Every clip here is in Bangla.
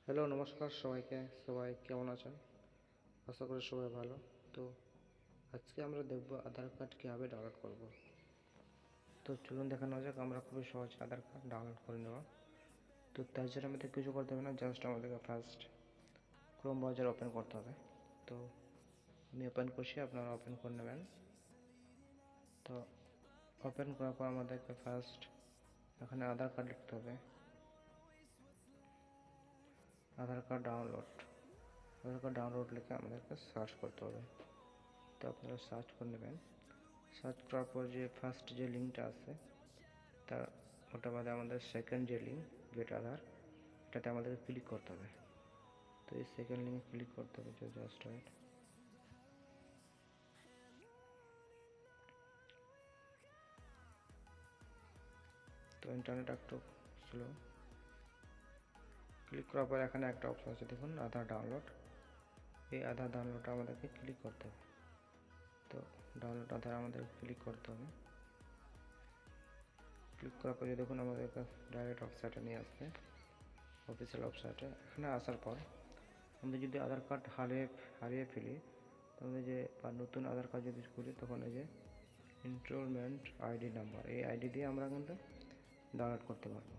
হ্যালো, নমস্কার সবাইকে। সবাই কেমন আছেন? আশা করি সবাই ভালো। তো আজকে আমরা দেখব আধার কার্ড কীভাবে ডাউনলোড করব। তো চলুন দেখানো যাক আমরা খুবই সহজে আধার কার্ড ডাউনলোড করে নেওয়া। তো তার জন্য আমাদের কিছু করতে হবে না, জাস্ট আমাদেরকে ফার্স্ট ক্রোম ব্রাউজার ওপেন করতে হবে। তো আমি ওপেন করছি, আপনারা ওপেন করে নেবেন। তো ওপেন করার পর আমাদেরকে ফার্স্ট এখানে আধার কার্ড লিখতে হবে, আধার কার্ড ডাউনলোড লিখে আমাদেরকে সার্চ করতে হবে। তো আপনারা সার্চ করে নেবেন। সার্চ করার পর যে ফার্স্ট যে লিঙ্কটা আছে তার ওটা বাদে আমাদের সেকেন্ড যে লিঙ্ক গেট আধার, এটাতে আমাদেরকে ক্লিক করতে হবে। তো এই সেকেন্ড লিঙ্কে ক্লিক করতে হবে, জাস্ট রাইট। তো ইন্টারনেট একটু স্লো। ক্লিক করার পর এখানে একটা অপশন আছে, দেখুন আধার ডাউনলোড। এই আধার ডাউনলোডটা আমাদেরকে ক্লিক করতে হবে। তো ডাউনলোড আধার আমাদেরকে ক্লিক করতে হবে। ক্লিক করার পরে দেখুন আমাদেরকে ডাইরেক্ট ওয়েবসাইটে নিয়ে আসবে, অফিসিয়াল ওয়েবসাইটে। এখানে আসার পর আমরা যদি আধার কার্ড হারিয়ে ফেলি, তাহলে যে বা নতুন আধার কার্ড যদি খুলি, তখন এই যে এনরোলমেন্ট আইডি নাম্বার, এই আইডি দিয়ে আমরা কিন্তু ডাউনলোড করতে পারবো।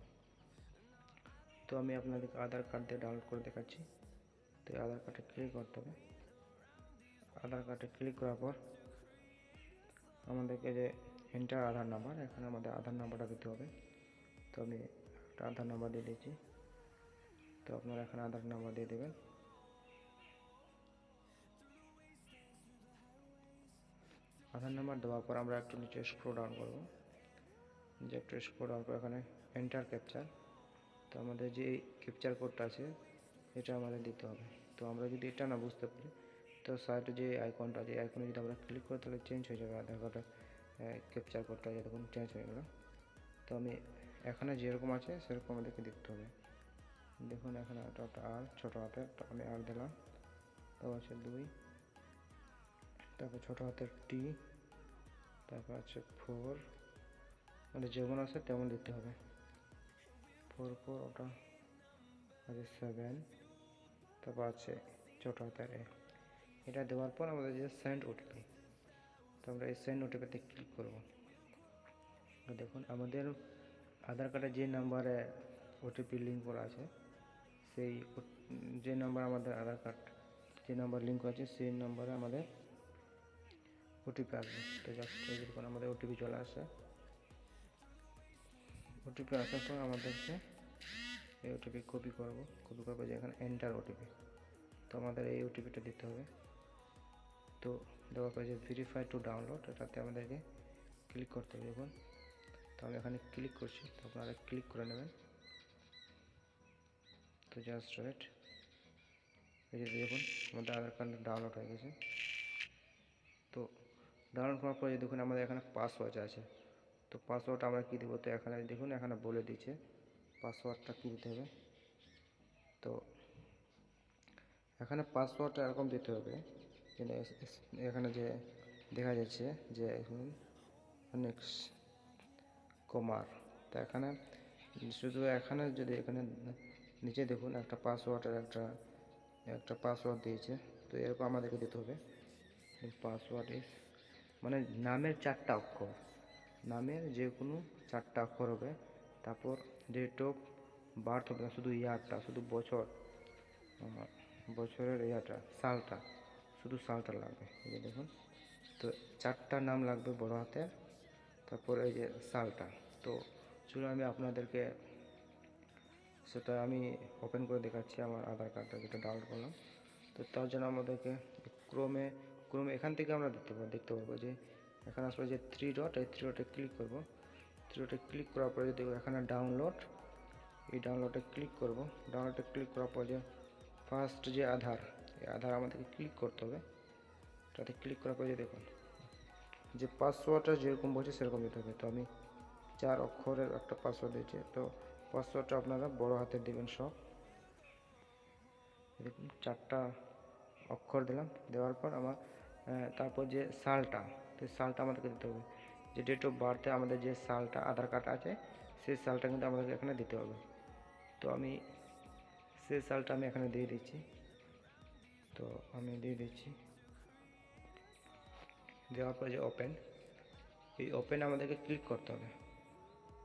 তো আমি আপনাদেরকে আধার কার্ড দিয়ে ডাউনলোড করে দেখাচ্ছি। তো এই আধার কার্ডে ক্লিক করতে হবে। আধার কার্ডে ক্লিক করার পর আমাদেরকে যে এন্টার আধার নাম্বার, এখানে আমাদের আধার নাম্বারটা দিতে হবে। তো আমি একটা আধার নাম্বার দিয়ে দিয়েছি। তো আপনারা এখানে আধার নাম্বার দিয়ে দেবেন। আধার নাম্বার দেওয়ার পর আমরা একটু নিচে স্ক্রল ডাউন করবো। যে একটু স্ক্রল ডাউন করে এখানে এন্টার ক্যাপচার, তো আমাদের যে ক্যাপচার কোডটা আছে এটা আমাদের দিতে হবে। তো আমরা যদি এটা না বুঝতে পারি, তো সাইডে যে আইকনটা আছে, আইকনে যদি আমরা ক্লিক করি, তাহলে চেঞ্জ হয়ে যাবে আধার কার্ডের ক্যাপচার কোডটা, দেখুন চেঞ্জ হয়ে গেল। তো আমি এখানে যেরকম আছে সেরকম আমাদেরকে দেখতে হবে। দেখুন এখানে একটা আর ছোটো হাতের, তো আমি আর দিলাম। তারপর আছে 2, তারপর ছোটো হাতের টি, তারপর আছে 4, মানে যেমন আছে তেমন দিতে হবে। 4 ওটা আছে 7, তারপর আছে ছোটো হাতের এ। এটা দেওয়ার পর আমাদের যে সেন্ড ওটিপি, তো আমরা এই সেন্ড ওটিপিতে ক্লিক করব। তো দেখুন আমাদের আধার কার্ডে যে নাম্বারে ওটিপি লিঙ্ক করা আছে, সেই যে নাম্বার আমাদের আধার কার্ড যে নাম্বার লিঙ্ক আছে সেই নাম্বারে আমাদের ওটিপি আসবে। তো জাস্ট যখন আমাদের ওটিপি চলে আসে, ওটিপি আসার পর আমাদেরকে এই ওটিপি কপি করবো যে এখানে এন্টার ওটিপি, তো আমাদের এই ওটিপিটা দিতে হবে। তো দেওয়ার পরে যে ভেরিফাই টু ডাউনলোড, এটাতে আমাদেরকে ক্লিক করতে হবে। দেখুন তো আমি এখানে ক্লিক করছি, তো আপনারা ক্লিক করে নেবেন। তো জাস্ট ওয়েট, এই যে দেখুন আমাদের আধার কার্ড ডাউনলোড হয়ে গেছে। তো ডাউনলোড করার পরে দেখুন আমাদের এখানে পাসওয়ার্ড আছে। তো পাসওয়ার্ড আমরা কী দেবো, তো এখানে দেখুন এখানে বলে দিচ্ছে পাসওয়ার্ডটা কী দিতে হবে। তো এখানে পাসওয়ার্ডটা এরকম দিতে হবে, এখানে যে দেখা যাচ্ছে যে এখন অনেক কুমার, তো এখানে শুধু এখানে যদি এখানে নিচে দেখুন একটা পাসওয়ার্ডের একটা পাসওয়ার্ড দিয়েছে। তো এরকম আমাদেরকে দিতে হবে। পাসওয়ার্ড ইজ মানে নামের 4টা অক্ষর, নামের যে কোনো 4টা অক্ষর হবে। তারপর ডেট অফ বার্থ হবে না, শুধু ইয়ারটা, শুধু বছরের সালটা, শুধু সালটা লাগবে। এই যে দেখুন, তো 4টা নাম লাগবে বড় হাতের, তারপর এই যে সালটা। তো চলুন আমি আপনাদেরকে সেটা আমি ওপেন করে দেখাচ্ছি আমার আধার কার্ডটা যেটা ডাউনলোড করলাম। তো তার জন্য আমাদেরকে ক্রোমে এখান থেকে আমরা দেখতে পারবো যে এখানে আসলে যে 3 ডট, এই 3 ডটে ক্লিক করব। 3 ডটে ক্লিক করার পরে যদি এখানে ডাউনলোড, এই ডাউনলোডে ক্লিক করব। ডাউনলোডে ক্লিক করার পর যে ফার্স্ট যে আধার, এই আধার আমাদেরকে ক্লিক করতে হবে। তাতে ক্লিক করার পরে দেখুন যে পাসওয়ার্ডটা যেরকম বলছে সেরকম দিতে হবে। তো আমি 4 অক্ষরের একটা পাসওয়ার্ড দিয়েছি। তো পাসওয়ার্ডটা আপনারা বড় হাতে দেবেন সব। দেখুন 4টা অক্ষর দিলাম, দেওয়ার পর আমার তারপর যে সালটা, তো সালটা আমাদেরকে দিতে হবে। যে ডেট অফ বার্থে আমাদের যে সালটা আধার কার্ড আছে, সেই সালটা কিন্তু আমাদেরকে এখানে দিতে হবে। তো আমি সেই সালটা আমি এখানে দিয়ে দিচ্ছি। তো আমি দিয়ে দিচ্ছি, দেওয়ার পরে যে ওপেন, এই ওপেনে আমাদেরকে ক্লিক করতে হবে।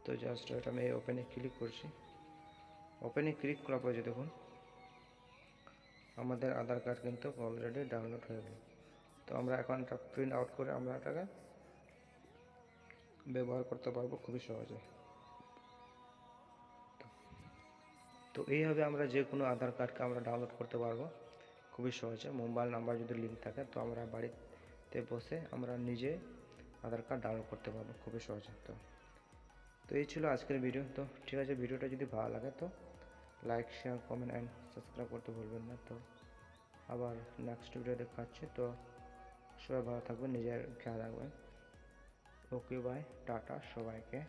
তো জাস্ট এটা আমি এই ওপেনে ক্লিক করছি। ওপেনে ক্লিক করার পরে যে দেখুন আমাদের আধার কার্ড কিন্তু অলরেডি ডাউনলোড হয়ে গেল। তো আমরা এখন এটা প্রিন্ট আউট করে আমরা এটাকে ব্যবহার করতে পারবো খুবই সহজে। তো এইভাবে আমরা যে কোনো আধার কার্ডকে আমরা ডাউনলোড করতে পারবো খুবই সহজে। মোবাইল নাম্বার যদি লিঙ্ক থাকে তো আমরা বাড়িতে বসে আমরা নিজে আধার কার্ড ডাউনলোড করতে পারবো খুবই সহজে। তো এই ছিল আজকের ভিডিও। তো ঠিক আছে, ভিডিওটা যদি ভালো লাগে তো like, share, comment and subscribe করতে ভুলবেন না। তো আবার নেক্সট ভিডিও দেখাচ্ছি। তো সবাই ভালো থাকবেন, নিজের খেয়াল রাখবেন। ওকে, বাই, টাটা সবাইকে।